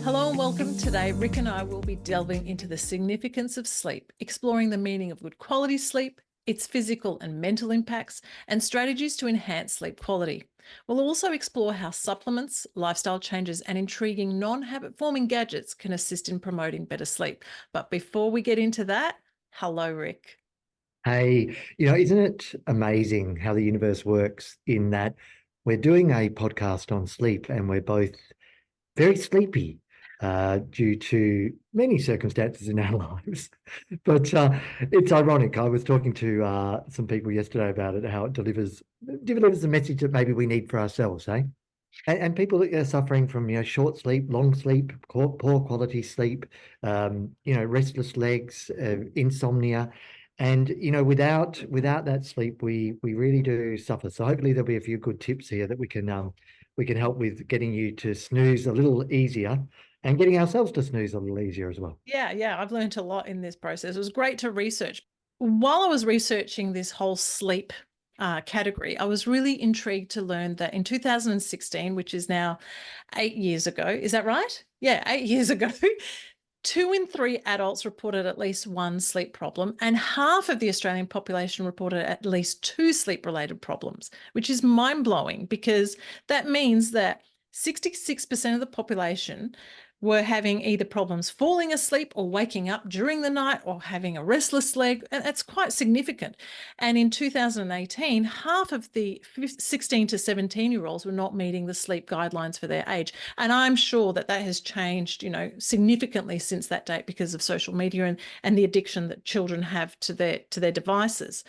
Hello and welcome. Today, Rick and I will be delving into the significance of sleep, exploring the meaning of good quality sleep, its physical and mental impacts, and strategies to enhance sleep quality. We'll also explore how supplements, lifestyle changes, and intriguing non-habit forming gadgets can assist in promoting better sleep. But before we get into that, hello, Rick. Hey, isn't it amazing how the universe works in that we're doing a podcast on sleep and we're both very sleepy due to many circumstances in our lives. But it's ironic. I was talking to some people yesterday about it, how it delivers the message that maybe we need for ourselves, eh? And people that are suffering from, short sleep, long sleep, poor quality sleep, restless legs, insomnia. And, without that sleep, we really do suffer. So hopefully there'll be a few good tips here that we can help with getting you to snooze a little easier and getting ourselves to snooze a little easier as well. Yeah, I've learned a lot in this process. It was great to research. While I was researching this whole sleep category, I was really intrigued to learn that in 2016, which is now 8 years ago, is that right? Yeah, 8 years ago, 2 in 3 adults reported at least one sleep problem, and half of the Australian population reported at least two sleep-related problems, which is mind-blowing because that means that 66% of the population were having either problems falling asleep or waking up during the night or having a restless leg. And that's quite significant. And in 2018, half of the 16 to 17-year-olds were not meeting the sleep guidelines for their age. And I'm sure that that has changed, significantly since that date because of social media and the addiction that children have to their devices.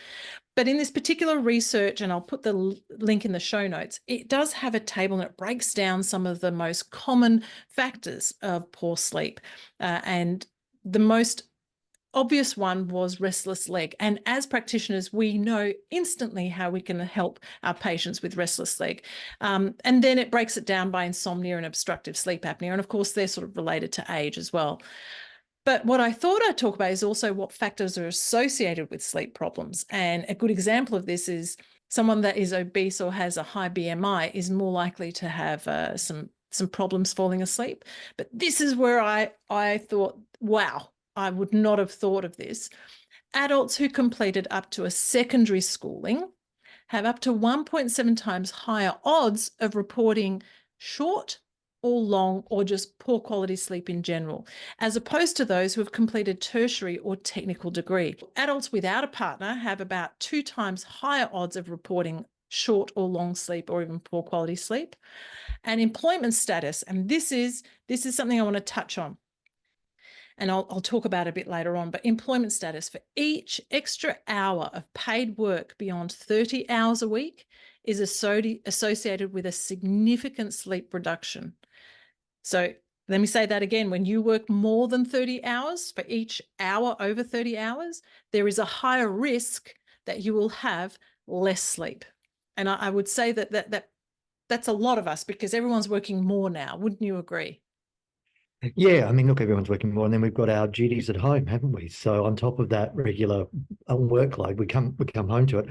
But in this particular research, and I'll put the link in the show notes, it does have a table and it breaks down some of the most common factors of poor sleep. And the most obvious one was restless leg. And as practitioners, we know instantly how we can help our patients with restless leg. And then it breaks it down by insomnia and obstructive sleep apnea. And of course, they're sort of related to age as well. But what I thought I'd talk about is also what factors are associated with sleep problems. And a good example of this is someone that is obese or has a high BMI is more likely to have some problems falling asleep. But this is where I thought, wow, I would not have thought of this. Adults who completed up to a secondary schooling have up to 1.7 times higher odds of reporting short or long or just poor quality sleep in general, as opposed to those who have completed tertiary or technical degree. Adults without a partner have about 2 times higher odds of reporting short or long sleep or even poor quality sleep. And employment status, and this is something I want to touch on, and I'll talk about a bit later on, but employment status for each extra hour of paid work beyond 30 hours a week is associated with a significant sleep reduction. So let me say that again. When you work more than 30 hours, for each hour over 30 hours, there is a higher risk that you will have less sleep. And I would say that's a lot of us because everyone's working more now. Wouldn't you agree? Yeah, I mean, look, everyone's working more, and then we've got our duties at home, haven't we? So on top of that regular workload, we come home to it.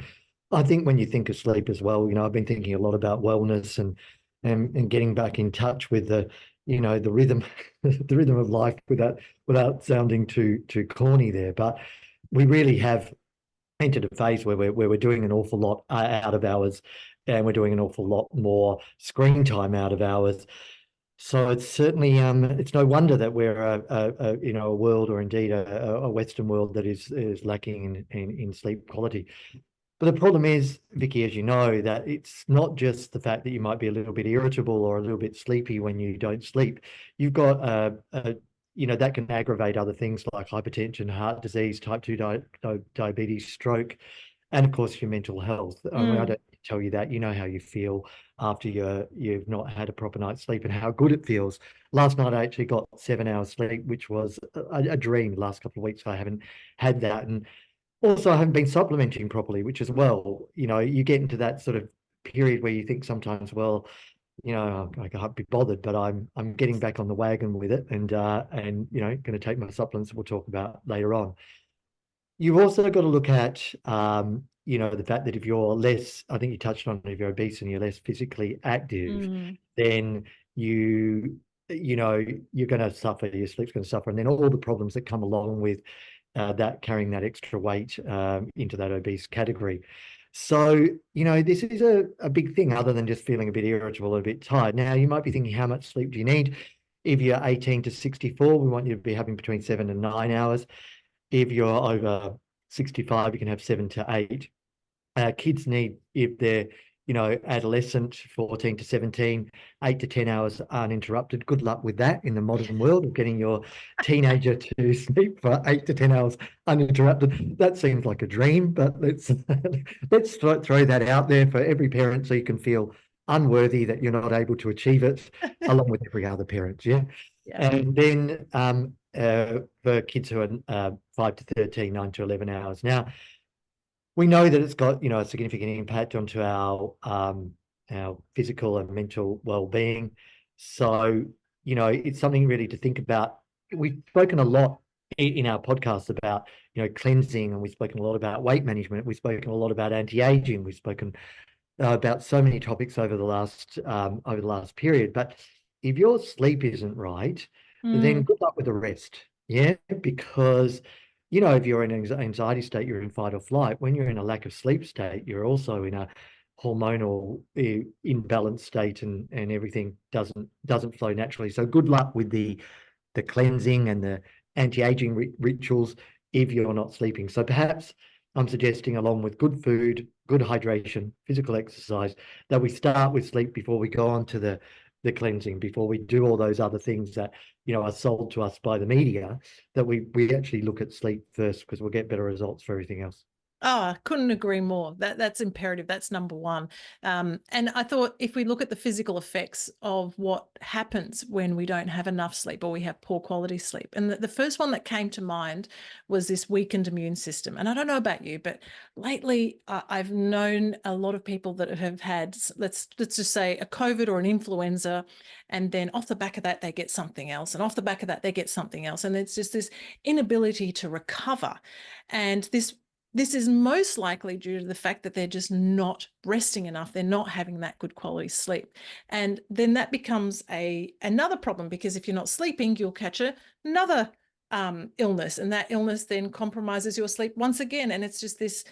I think when you think of sleep as well, I've been thinking a lot about wellness and getting back in touch with the rhythm, the rhythm of life without sounding too corny there. But we really have entered a phase where we're doing an awful lot out of hours, and we're doing an awful lot more screen time out of hours. So it's certainly it's no wonder that we're a world, or indeed a Western world, that is lacking in sleep quality. But the problem is, Vicky, as you know, that it's not just the fact that you might be a little bit irritable or a little bit sleepy when you don't sleep. You've got that can aggravate other things like hypertension, heart disease, type 2 diabetes, stroke, and of course your mental health. I mean, I don't tell you that. You know how you feel after you've not had a proper night's sleep and how good it feels. Last night I actually got 7 hours sleep, which was a dream. The last couple of weeks I haven't had that, and also I haven't been supplementing properly, which as well, you get into that sort of period where you think sometimes, well, I can't be bothered, but I'm getting back on the wagon with it, and going to take my supplements we'll talk about later on. You've also got to look at, the fact that if you're less, I think you touched on, if you're obese and you're less physically active, then you you know, you're going to suffer, your sleep's going to suffer. And then all the problems that come along with that carrying that extra weight into that obese category. So, you know, this is a big thing other than just feeling a bit irritable or a bit tired. Now, you might be thinking, how much sleep do you need? If you're 18 to 64, we want you to be having between 7 and 9 hours. If you're over 65, you can have 7 to 8. Kids need, if they're, you know, adolescent, 14 to 17, 8 to 10 hours uninterrupted. Good luck with that in the modern world of getting your teenager to sleep for 8 to 10 hours uninterrupted. That seems like a dream, but let's let's throw that out there for every parent so you can feel unworthy that you're not able to achieve it, along with every other parent. Yeah. Yeah. And then for kids who are 5 to 13, 9 to 11 hours. Now, we know that it's got, you know, a significant impact onto our physical and mental well-being. So, you know, it's something really to think about. We've spoken a lot in our podcast about, you know, cleansing, and we've spoken a lot about weight management. We've spoken a lot about anti-aging. We've spoken about so many topics over the last period. But if your sleep isn't right, then Mm. good luck with the rest. Yeah, because you know, if you're in an anxiety state, you're in fight or flight. When you're in a lack of sleep state, you're also in a hormonal imbalance state, and everything doesn't flow naturally. So good luck with the cleansing and the anti-aging rituals if you're not sleeping. So perhaps I'm suggesting, along with good food, good hydration, physical exercise, that we start with sleep before we go on to the cleansing, before we do all those other things that, you know, are sold to us by the media, that we actually look at sleep first, because we'll get better results for everything else. Oh, I couldn't agree more. That's imperative. That's number one. And I thought, if we look at the physical effects of what happens when we don't have enough sleep or we have poor quality sleep, and the first one that came to mind was this weakened immune system. And I don't know about you, but lately I've known a lot of people that have had, let's just say, a COVID or an influenza, and then off the back of that they get something else, and off the back of that they get something else, and it's just this inability to recover. And this is most likely due to the fact that they're just not resting enough. They're not having that good quality sleep. And then that becomes another problem, because if you're not sleeping, you'll catch another illness, and that illness then compromises your sleep once again. And it's just this,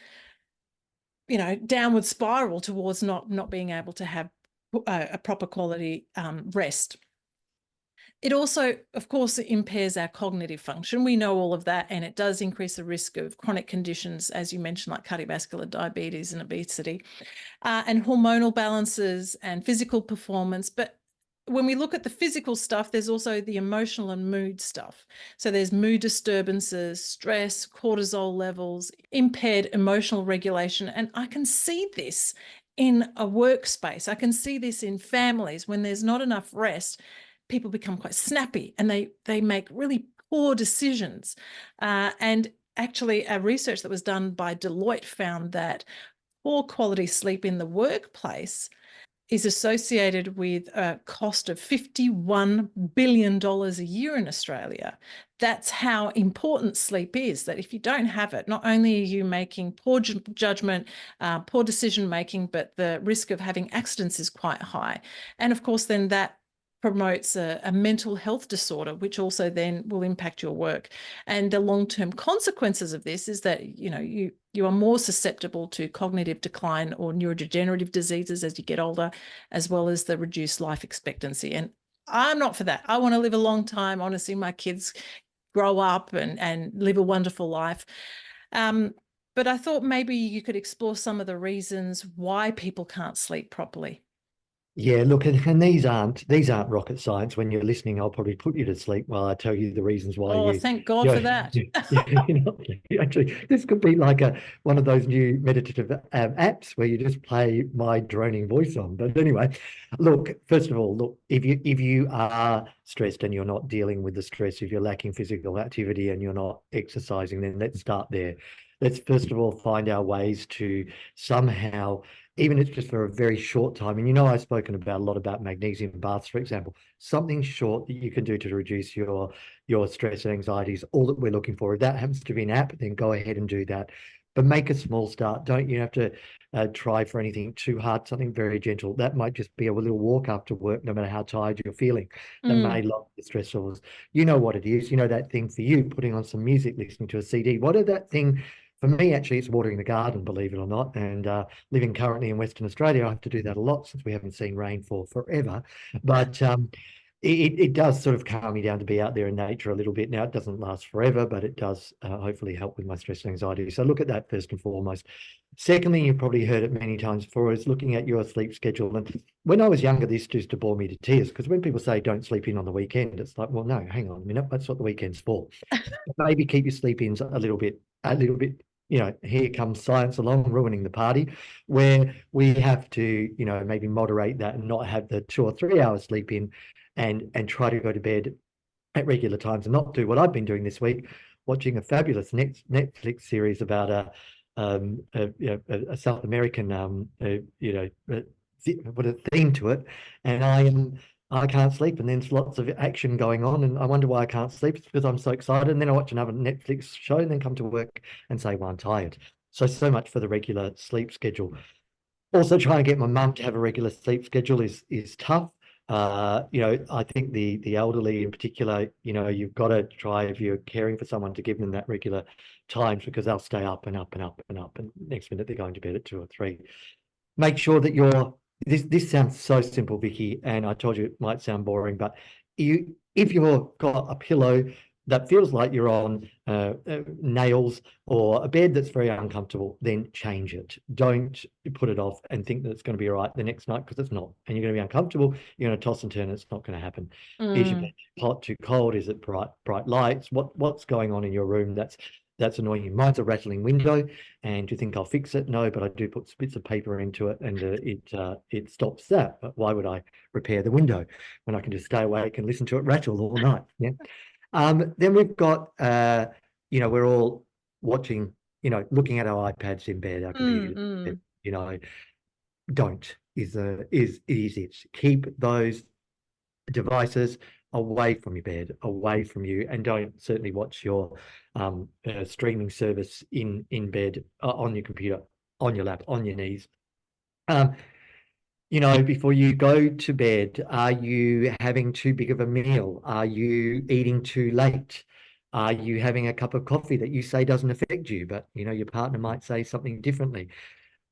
you know, downward spiral towards not being able to have a proper quality rest. It also, of course, impairs our cognitive function. We know all of that, and it does increase the risk of chronic conditions, as you mentioned, like cardiovascular diabetes and obesity, and hormonal balances and physical performance. But when we look at the physical stuff, there's also the emotional and mood stuff. So there's mood disturbances, stress, cortisol levels, impaired emotional regulation. And I can see this in a workspace. I can see this in families. When there's not enough rest, people become quite snappy, and they make really poor decisions. And actually, a research that was done by Deloitte found that poor quality sleep in the workplace is associated with a cost of $51 billion a year in Australia. That's how important sleep is, that if you don't have it, not only are you making poor judgment, poor decision making, but the risk of having accidents is quite high. And of course, then that promotes a mental health disorder, which also then will impact your work. And the long-term consequences of this is that, you know, you are more susceptible to cognitive decline or neurodegenerative diseases as you get older, as well as the reduced life expectancy. And I'm not for that. I want to live a long time. I want to see my kids grow up and live a wonderful life. But I thought maybe you could explore some of the reasons why people can't sleep properly. Yeah, look, and these aren't rocket science. When you're listening, I'll probably put you to sleep while I tell you the reasons why Oh, thank God you for that. you know, actually, this could be like one of those new meditative apps where you just play my droning voice on. But anyway, look, first of all, look, if you are stressed and you're not dealing with the stress, if you're lacking physical activity and you're not exercising, then let's start there. Let's first of all find our ways to somehow, even if it's just for a very short time. And you know, I've spoken about a lot about magnesium baths, for example, something short that you can do to reduce your stress and anxieties, all that we're looking for. If that happens to be an app, then go ahead and do that. but make a small start. Don't you have to try for anything too hard, something very gentle. That might just be a little walk after work, no matter how tired you're feeling. That may lower the stress levels. You know what it is. You know that thing for you, putting on some music, listening to a CD. What is that thing? For me, actually, it's watering the garden, believe it or not. And living currently in Western Australia, I have to do that a lot since we haven't seen rain for forever. But it does sort of calm me down to be out there in nature a little bit. Now, it doesn't last forever, but it does hopefully help with my stress and anxiety. So look at that first and foremost. Secondly, you've probably heard it many times before, is looking at your sleep schedule. And when I was younger, this used to bore me to tears, because when people say don't sleep in on the weekend, it's like, well, no, hang on a minute, that's what the weekend's for. Maybe keep your sleep-ins a little bit, here comes science along, ruining the party, where we have to, maybe moderate that and not have the 2 or 3 hours sleep in, and try to go to bed at regular times, and not do what I've been doing this week, watching a fabulous Netflix series about a South American what a theme to it, and I can't sleep, and there's lots of action going on, and I wonder why I can't sleep. It's because I'm so excited, and then I watch another Netflix show, and then come to work and say, well, I'm tired. So much for the regular sleep schedule. Also, trying to get my mum to have a regular sleep schedule is tough. I think the elderly in particular, you've got to try, if you're caring for someone, to give them that regular times, because they'll stay up and up and up and up, and next minute they're going to bed at 2 or 3. Make sure that this sounds so simple, Vicky, and I told you it might sound boring, but if you've got a pillow that feels like you're on nails, or a bed that's very uncomfortable, then change it. Don't put it off and think that it's going to be all right the next night, because it's not. And you're going to be uncomfortable. You're going to toss and turn. It's not going to happen. Is your bed too hot, too cold? Is it bright lights? What's going on in your room that's annoying you? Mine's a rattling window, and do you think I'll fix it? No, but I do put bits of paper into it, and it stops that. But why would I repair the window when I can just stay awake and listen to it rattle all night? Yeah. Then we've got, we're all watching, looking at our iPads in bed, our computers, don't is it. Keep those devices away from your bed, away from you, and don't certainly watch your streaming service in bed, on your computer, on your lap, on your knees. Before you go to bed, are you having too big of a meal? Are you eating too late? Are you having a cup of coffee that you say doesn't affect you, but your partner might say something differently?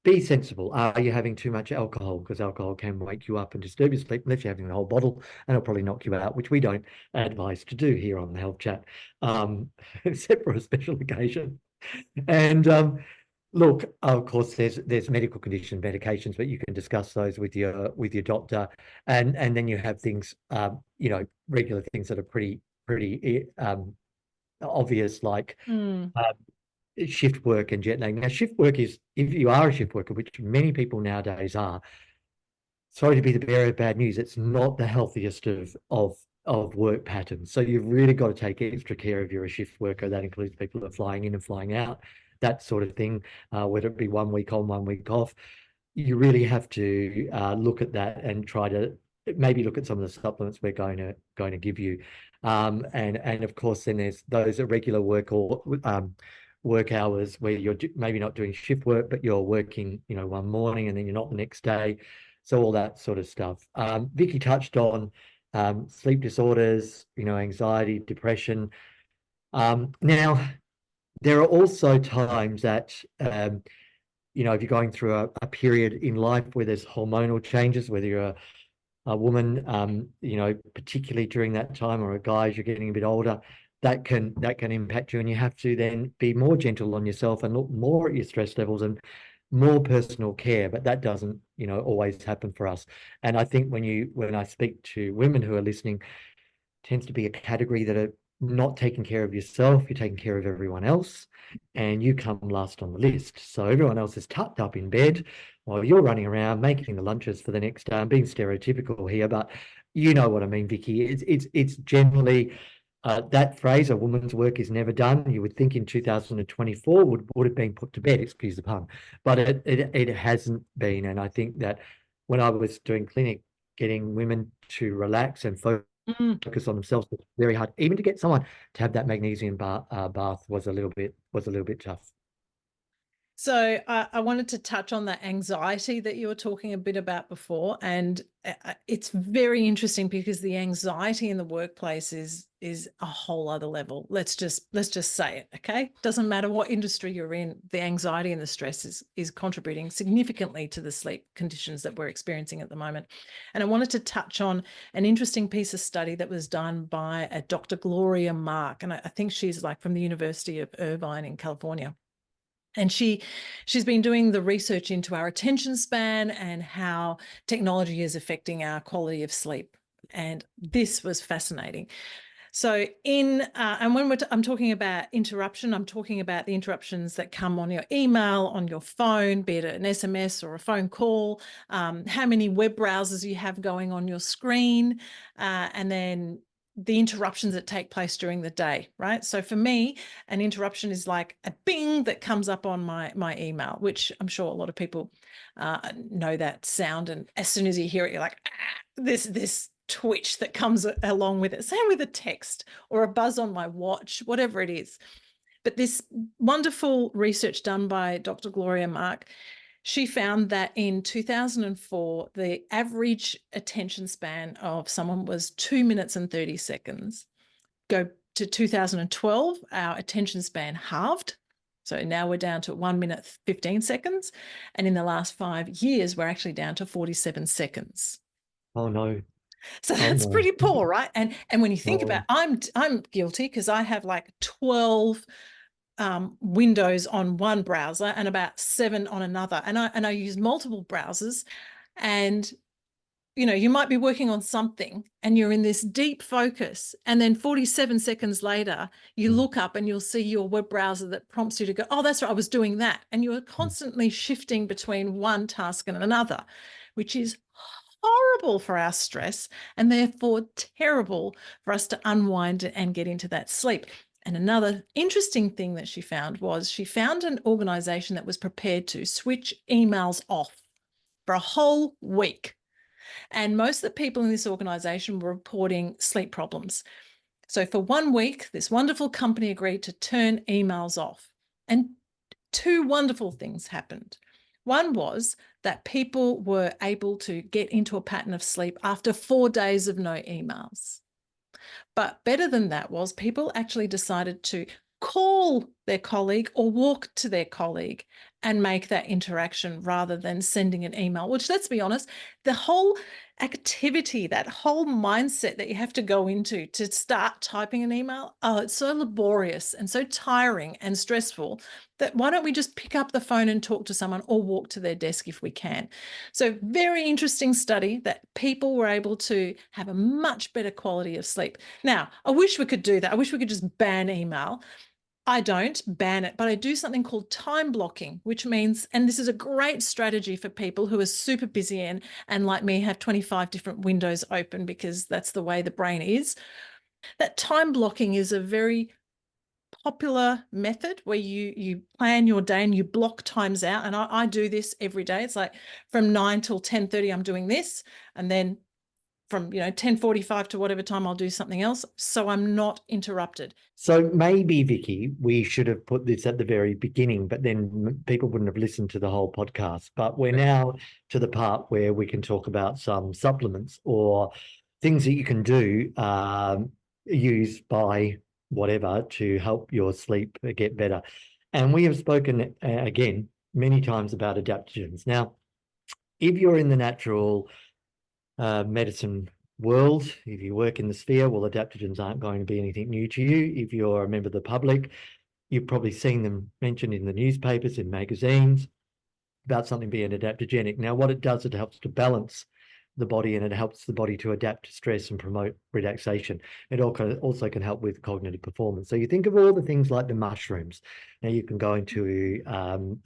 Be sensible. Are you having too much alcohol? Because alcohol can wake you up and disturb your sleep, unless you're having a whole bottle, and it'll probably knock you out, which we don't advise to do here on the Health Chat, except for a special occasion. And look, of course, there's medical condition medications, but you can discuss those with your doctor, and then you have things, regular things that are pretty obvious, like shift work and jet lag. Now, shift work is, if you are a shift worker, which many people nowadays are, sorry to be the bearer of bad news, it's not the healthiest of work patterns. So you've really got to take extra care if you're a shift worker. That includes people that are flying in and flying out, that sort of thing, whether it be 1 week on, 1 week off. You really have to look at that and try to maybe look at some of the supplements we're going to give you. And of course, then there's those irregular work hours where you're maybe not doing shift work, but you're working, one morning and then you're not the next day. So all that sort of stuff. Vicky touched on sleep disorders, anxiety, depression. Now, there are also times that, if you're going through a period in life where there's hormonal changes, whether you're a woman, particularly during that time, or a guy as you're getting a bit older, that can impact you, and you have to then be more gentle on yourself and look more at your stress levels and more personal care. But that doesn't, always happen for us. And I think when I speak to women who are listening, tends to be a category that are not taking care of yourself. You're taking care of everyone else, and you come last on the list. So everyone else is tucked up in bed while you're running around making the lunches for the next day. I'm being stereotypical here, but you know what I mean, Vicky. It's generally that phrase, "a woman's work is never done," you would think in 2024 would have been put to bed, excuse the pun, but it hasn't been. And I think that when I was doing clinic, getting women to relax and focus on themselves was very hard. Even to get someone to have that magnesium bath was a little bit tough. So I wanted to touch on that anxiety that you were talking a bit about before, and it's very interesting because the anxiety in the workplace is a whole other level. Let's just say it, okay? Doesn't matter what industry you're in, the anxiety and the stress is contributing significantly to the sleep conditions that we're experiencing at the moment. And I wanted to touch on an interesting piece of study that was done by a Dr. Gloria Mark, and I think she's like from the University of Irvine in California. And she's been doing the research into our attention span and how technology is affecting our quality of sleep. And this was fascinating. So and when I'm talking about interruption, I'm talking about the interruptions that come on your email, on your phone, be it an SMS or a phone call, how many web browsers you have going on your screen, and then the interruptions that take place during the day, right? So for me, an interruption is like a bing that comes up on my email, which I'm sure a lot of people know that sound. And as soon as you hear it, you're like, this twitch that comes along with it. Same with a text or a buzz on my watch, whatever it is. But this wonderful research done by Dr. Gloria Mark, she found that in 2004, the average attention span of someone was 2 minutes and 30 seconds. Go to 2012, our attention span halved. So now we're down to 1 minute, 15 seconds. And in the last 5 years, we're actually down to 47 seconds. Oh no. So Oh that's no. pretty poor, right? And when you think about Oh, I'm guilty because I have like 12 windows on one browser and about 7 on another. And I use multiple browsers. And you might be working on something and you're in this deep focus. And then 47 seconds later, you look up and you'll see your web browser that prompts you to go, oh, that's right, I was doing that. And you're constantly shifting between one task and another, which is horrible for our stress and therefore terrible for us to unwind and get into that sleep. And another interesting thing that she found was she found an organization that was prepared to switch emails off for a whole week. And most of the people in this organization were reporting sleep problems. So for 1 week, this wonderful company agreed to turn emails off. And 2 wonderful things happened. One was that people were able to get into a pattern of sleep after 4 days of no emails. But better than that was people actually decided to call their colleague or walk to their colleague and make that interaction rather than sending an email, which, let's be honest, the whole activity, that whole mindset that you have to go into to start typing an email, oh, it's so laborious and so tiring and stressful that why don't we just pick up the phone and talk to someone or walk to their desk if we can? So very interesting study that people were able to have a much better quality of sleep. Now, I wish we could do that. I wish we could just ban email. I don't ban it, but I do something called time blocking, which means, and this is a great strategy for people who are super busy and like me have 25 different windows open because that's the way the brain is. That time blocking is a very popular method where you plan your day and you block times out. And I do this every day. It's like from 9 till 10:30, I'm doing this. And then from 10:45 to whatever time I'll do something else, so I'm not interrupted. so maybe, Vicky, we should have put this at the very beginning, but then people wouldn't have listened to the whole podcast. But we're now to the part where we can talk about some supplements or things that you can do, use by whatever to help your sleep get better. And we have spoken again many times about adaptogens. Now, if you're in the natural medicine world, if you work in the sphere, well, adaptogens aren't going to be anything new to you. If you're a member of the public, you've probably seen them mentioned in the newspapers, in magazines, about something being adaptogenic. Now, what it does, it helps to balance the body and it helps the body to adapt to stress and promote relaxation. It also can help with cognitive performance. So you think of all the things like the mushrooms. Now you can go into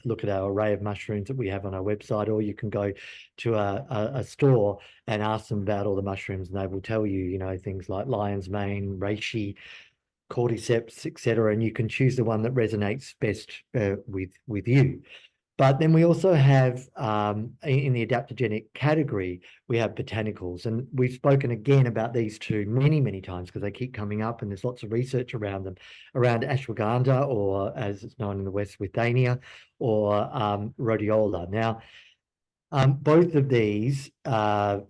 look at our array of mushrooms that we have on our website, or you can go to a store and ask them about all the mushrooms, and they will tell you, things like lion's mane, reishi, cordyceps, etc. And you can choose the one that resonates best with you. But then we also have, in the adaptogenic category, we have botanicals. And we've spoken again about these two many, many times because they keep coming up and there's lots of research around them, around ashwagandha, or as it's known in the West, withania, or rhodiola. Now, both of these, are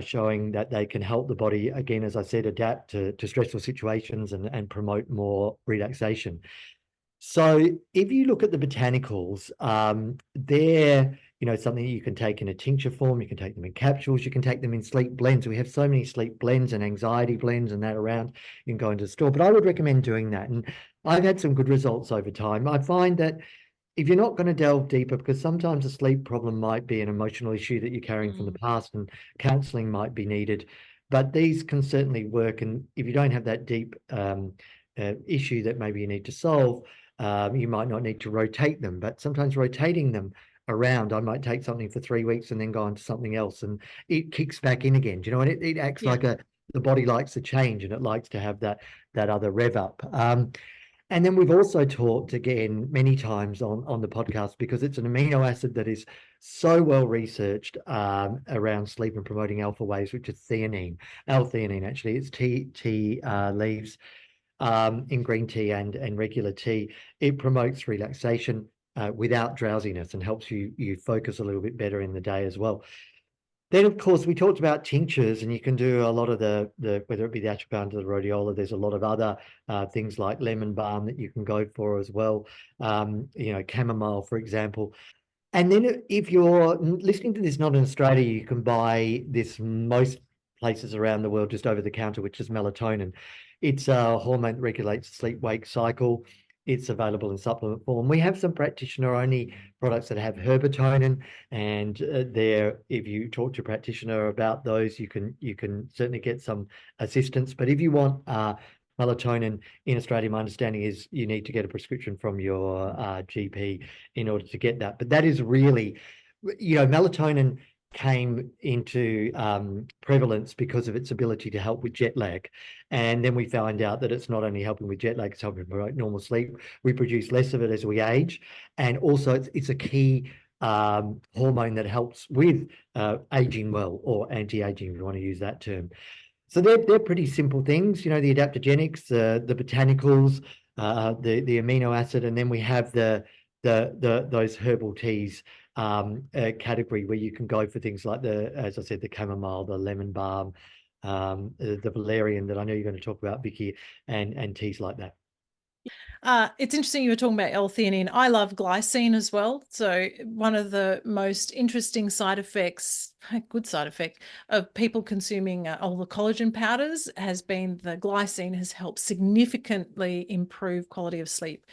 showing that they can help the body, again, as I said, adapt to stressful situations and promote more relaxation. So if you look at the botanicals, they're, something you can take in a tincture form, you can take them in capsules, you can take them in sleep blends. We have so many sleep blends and anxiety blends and that around. You can go into the store, but I would recommend doing that. And I've had some good results over time. I find that if you're not going to delve deeper, because sometimes a sleep problem might be an emotional issue that you're carrying from the past and counseling might be needed, but these can certainly work. And if you don't have that deep issue that maybe you need to solve, you might not need to rotate them, but sometimes rotating them around, I might take something for 3 weeks and then go on to something else and it kicks back in again. Do you know what? It acts like the body likes to change and it likes to have that other rev up. And then we've also talked again many times on the podcast, because it's an amino acid that is so well researched around sleep and promoting alpha waves, which is theanine. L-theanine, actually, it's tea leaves in green tea and regular tea. It promotes relaxation without drowsiness and helps you focus a little bit better in the day as well. Then, of course, we talked about tinctures, and you can do a lot of the whether it be the ashwagandha, the rhodiola. There's a lot of other things like lemon balm that you can go for as well. Chamomile, for example. And then if you're listening to this not in Australia, you can buy this most places around the world just over the counter, which is melatonin. It's a hormone that regulates the sleep-wake cycle. It's available in supplement form. We have some practitioner-only products that have herbatonin, and if you talk to a practitioner about those, you can certainly get some assistance. But if you want melatonin in Australia, my understanding is you need to get a prescription from your GP in order to get that. But that is really, melatonin came into prevalence because of its ability to help with jet lag. And then we found out that it's not only helping with jet lag, it's helping promote normal sleep. We produce less of it as we age. And also it's a key hormone that helps with aging well, or anti-aging, if you want to use that term. So they're pretty simple things, the adaptogenics, the botanicals, the amino acid, and then we have those herbal teas category where you can go for things like as I said, the chamomile, the lemon balm, the valerian that I know you're going to talk about, Vicky, and teas like that. It's interesting you were talking about L-theanine. I love glycine as well. So one of the most interesting side effects, good side effect, of people consuming all the collagen powders has been the glycine has helped significantly improve quality of sleep.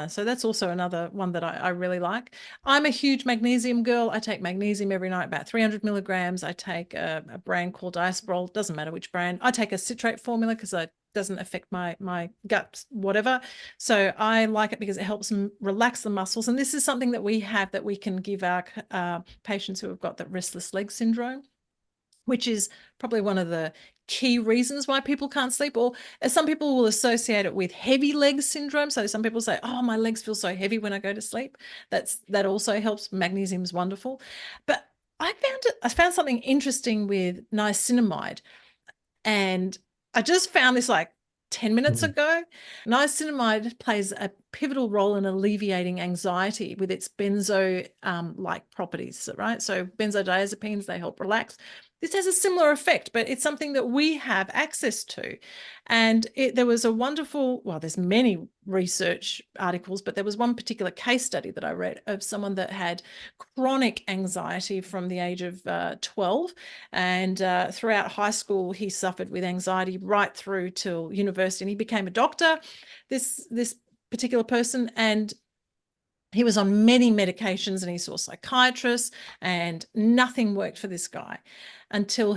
So that's also another one that I really like. I'm a huge magnesium girl. I take magnesium every night, about 300 milligrams. I take a brand called Diasporol. Doesn't matter which brand. I take a citrate formula because it doesn't affect my gut, whatever. So I like it because it helps them relax the muscles. And this is something that we have that we can give our patients who have got that restless leg syndrome, which is probably one of the key reasons why people can't sleep. Or some people will associate it with heavy leg syndrome. So some people say, oh, my legs feel so heavy when I go to sleep. That also helps. Magnesium is wonderful. But I found something interesting with niacinamide. And I just found this like 10 minutes ago. Niacinamide plays a pivotal role in alleviating anxiety with its benzo like properties, right? So benzodiazepines, they help relax. This has a similar effect, but it's something that we have access to. And there was a wonderful, well, there's many research articles, but there was one particular case study that I read of someone that had chronic anxiety from the age of 12. And throughout high school, he suffered with anxiety right through till university. And he became a doctor, this particular person, and he was on many medications and he saw psychiatrists and nothing worked for this guy until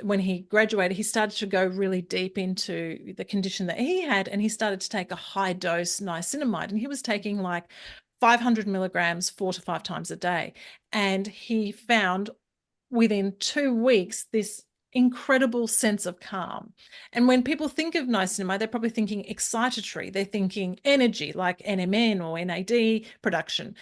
when he graduated, he started to go really deep into the condition that he had, and he started to take a high dose niacinamide, and he was taking like 500 milligrams 4 to 5 times a day. And he found within 2 weeks, this incredible sense of calm. And when people think of niacinamide, they're probably thinking excitatory. They're thinking energy, like NMN or NAD production.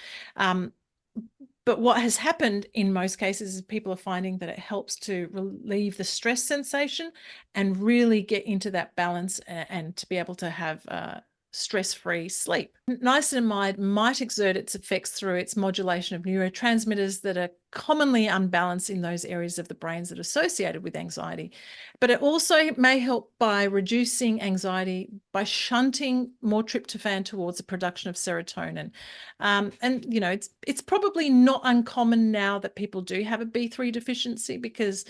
But what has happened in most cases is people are finding that it helps to relieve the stress sensation and really get into that balance and to be able to have stress-free sleep. Niacinamide might exert its effects through its modulation of neurotransmitters that are commonly unbalanced in those areas of the brains that are associated with anxiety. But it also may help by reducing anxiety by shunting more tryptophan towards the production of serotonin. And, you know, it's probably not uncommon now that people do have a B3 deficiency because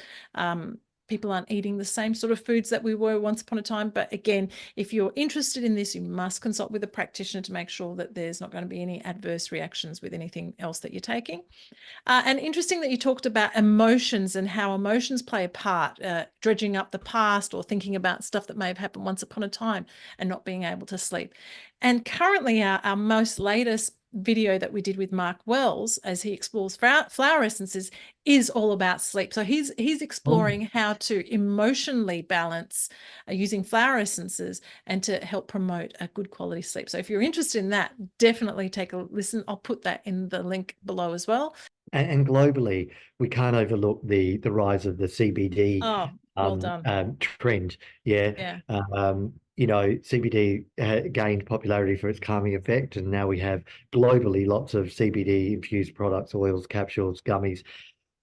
people aren't eating the same sort of foods that we were once upon a time. But again, if you're interested in this, you must consult with a practitioner to make sure that there's not going to be any adverse reactions with anything else that you're taking. And interesting that you talked about emotions and how emotions play a part, dredging up the past or thinking about stuff that may have happened once upon a time and not being able to sleep. And currently our most latest video that we did with Mark Wells as he explores flower essences is all about sleep. So he's exploring how to emotionally balance using flower essences and to help promote a good quality sleep. So if you're interested in that, definitely take a listen. I'll put that in the link below as well. And globally, we can't overlook the rise of the CBD Oh, well done. trend. Yeah. Yeah. You know, CBD gained popularity for its calming effect, and now we have globally lots of CBD infused products, oils, capsules, gummies.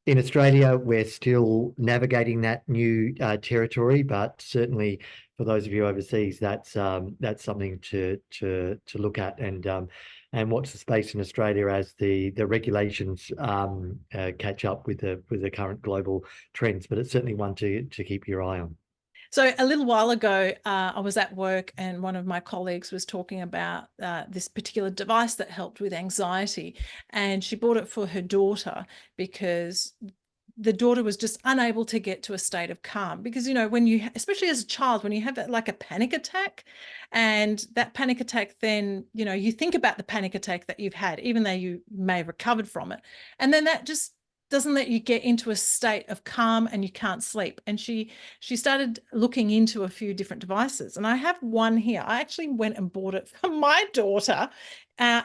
In Australia, we're still navigating that new territory, but certainly for those of you overseas, that's something to look at and watch the space in Australia as the regulations catch up with the current global trends. But it's certainly one to keep your eye on. So a little while ago, I was at work and one of my colleagues was talking about this particular device that helped with anxiety. And she bought it for her daughter because the daughter was just unable to get to a state of calm. Because, you know, when you, especially as a child, when you have that, like a panic attack, and that panic attack, then, you know, you think about the panic attack that you've had, even though you may have recovered from it. And then that just doesn't let you get into a state of calm and you can't sleep. And she started looking into a few different devices. And I have one here. I actually went and bought it for my daughter.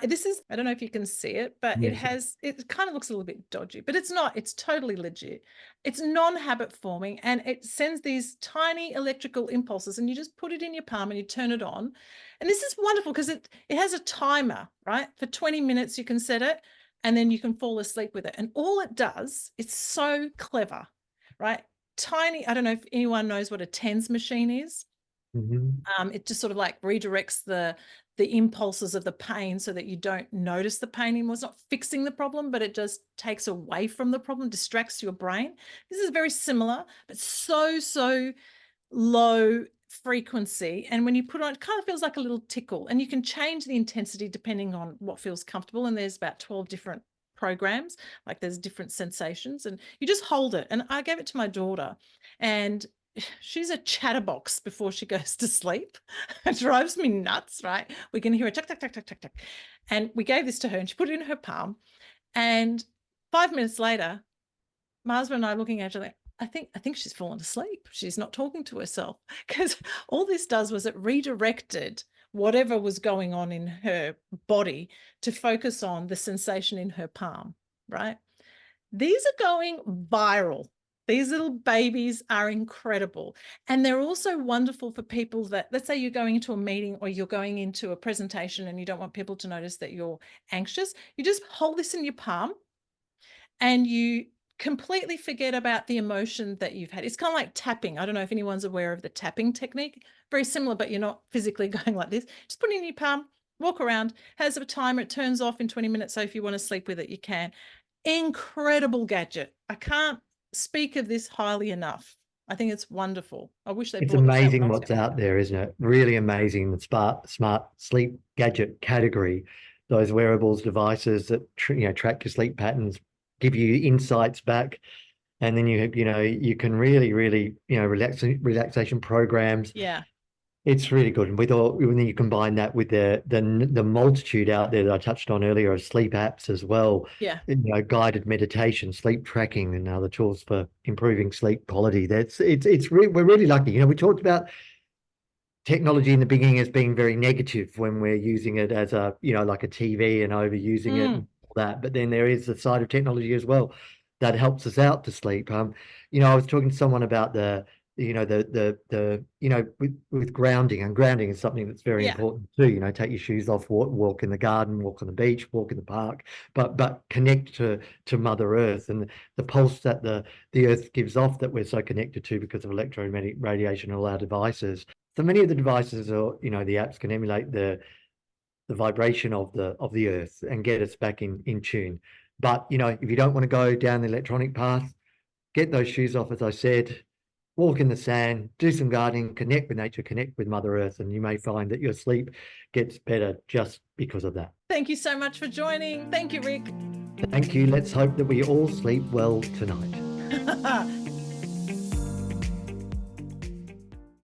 This is, I don't know if you can see it, but Yes. it kind of looks a little bit dodgy, but it's not. It's totally legit. It's non-habit forming and it sends these tiny electrical impulses and you just put it in your palm and you turn it on. And this is wonderful because it has a timer, right? For 20 minutes you can set it and then you can fall asleep with it. And all it does, it's so clever, right? Tiny, I don't know if anyone knows what a TENS machine is. It just sort of like redirects the impulses of the pain so that you don't notice the pain anymore. It's not fixing the problem, but it just takes away from the problem, distracts your brain. This is very similar, but so low frequency. And when you put it on, it kind of feels like a little tickle, and you can change the intensity depending on what feels comfortable. And there's about 12 different programs, like there's different sensations, and you just hold it. And I gave it to my daughter, and she's a chatterbox before she goes to sleep. It drives me nuts, right? We can hear a tuck, tuck, tuck, tuck, tuck, tuck. And we gave this to her and she put it in her palm. And 5 minutes later, my husband and I are looking at her like, I think she's fallen asleep. She's not talking to herself. Because all this does was it redirected whatever was going on in her body to focus on the sensation in her palm, right? These are going viral. These little babies are incredible. And they're also wonderful for people that, let's say you're going into a meeting or you're going into a presentation and you don't want people to notice that you're anxious. You just hold this in your palm and you completely forget about the emotion that you've had. It's kind of like tapping. I don't know if anyone's aware of the tapping technique. Very similar, but you're not physically going like this. Just put it in your palm, walk around, has a timer, it turns off in 20 minutes. So if you want to sleep with it, you can. Incredible gadget. I can't speak of this highly enough. I think it's wonderful. I wish they It's brought them out when amazing I was what's going. out there, isn't it? Really amazing. The smart sleep gadget category, those wearables devices that track your sleep patterns, give you insights back, and then you can really relaxation programs. Yeah. It's really good. And we thought when you combine that with the multitude out there that I touched on earlier of sleep apps as well, Yeah. guided meditation, sleep tracking, and other tools for improving sleep quality. We're really lucky. We talked about technology in the beginning as being very negative when we're using it as like a TV and overusing it Mm. and all that. But then there is the side of technology as well that helps us out to sleep. I was talking to someone about with grounding, and grounding is something that's very Yeah. important too. Take your shoes off, walk in the garden, walk on the beach, walk in the park, but connect to Mother Earth and the pulse that the Earth gives off that we're so connected to because of electromagnetic radiation and all our devices. So many of the devices or the apps can emulate the vibration of the earth and get us back in tune. But if you don't want to go down the electronic path, get those shoes off, as I said, walk in the sand, do some gardening, connect with nature, connect with Mother Earth, and you may find that your sleep gets better just because of that. Thank you so much for joining. Thank you, Rick. Thank you. Let's hope that we all sleep well tonight.